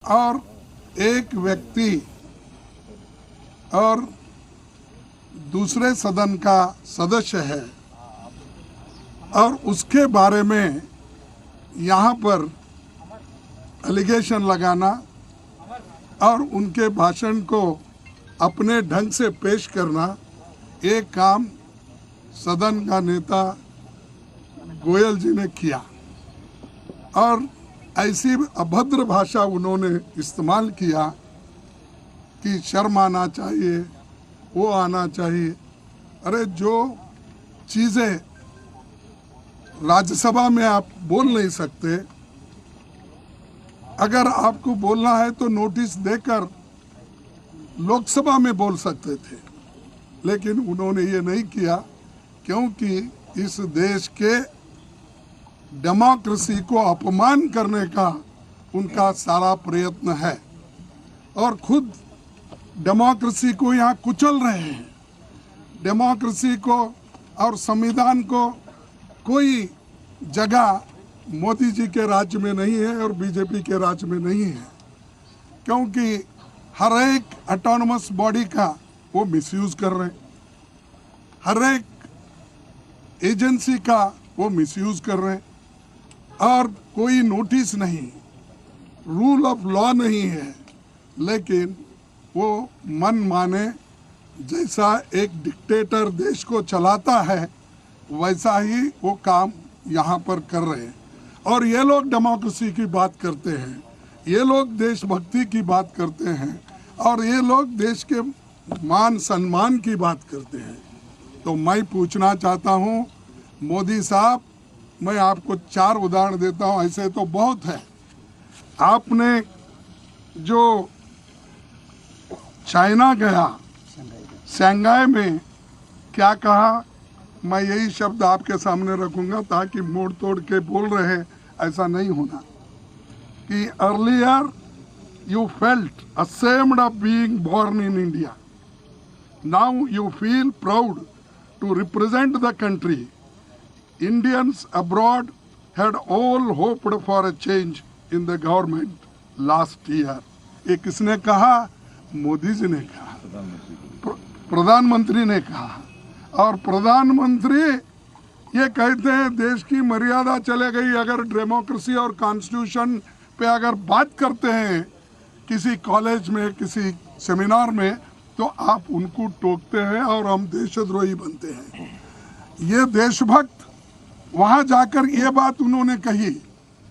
और एक व्यक्ति और दूसरे सदन का सदस्य है और उसके बारे में यहाँ पर एलिगेशन लगाना और उनके भाषण को अपने ढंग से पेश करना, ये काम सदन का नेता गोयल जी ने किया और ऐसी अभद्र भाषा उन्होंने इस्तेमाल किया कि शर्म आना चाहिए, वो आना चाहिए। अरे जो चीज़ें राज्यसभा में आप बोल नहीं सकते, अगर आपको बोलना है तो नोटिस देकर लोकसभा में बोल सकते थे, लेकिन उन्होंने ये नहीं किया क्योंकि इस देश के डेमोक्रेसी को अपमान करने का उनका सारा प्रयत्न है और खुद डेमोक्रेसी को यहाँ कुचल रहे हैं। डेमोक्रेसी को और संविधान को कोई जगह मोदी जी के राज्य में नहीं है और बीजेपी के राज्य में नहीं है, क्योंकि हर एक ऑटोनमस बॉडी का वो मिसयूज कर रहे हैं, हर एक एजेंसी का वो मिसयूज कर रहे हैं और कोई नोटिस नहीं, रूल ऑफ लॉ नहीं है, लेकिन वो मन माने जैसा एक डिक्टेटर देश को चलाता है वैसा ही वो काम यहाँ पर कर रहे हैं। और ये लोग डेमोक्रेसी की बात करते हैं, ये लोग देशभक्ति की बात करते हैं और ये लोग देश के मान सम्मान की बात करते हैं। तो मैं पूछना चाहता हूँ मोदी साहब, मैं आपको 4 उदाहरण देता हूँ, ऐसे तो बहुत है। आपने जो चाइना गया, शंघाई में क्या कहा, मैं यही शब्द आपके सामने रखूंगा ताकि मोड़ तोड़ के बोल रहे ऐसा नहीं होना कि earlier you felt ashamed of being born in India. Now you feel proud to represent the country. Indians abroad had all hoped for a change in the government last year. ये किसने कहा? मोदी जी ने कहा, प्रधानमंत्री ने कहा। और प्रधानमंत्री ये कहते हैं देश की मर्यादा चले गई। अगर डेमोक्रेसी और कॉन्स्टिट्यूशन पे अगर बात करते हैं किसी कॉलेज में, किसी सेमिनार में, तो आप उनको टोकते हैं और हम देशद्रोही बनते हैं। ये देशभक्त वहाँ जाकर ये बात उन्होंने कही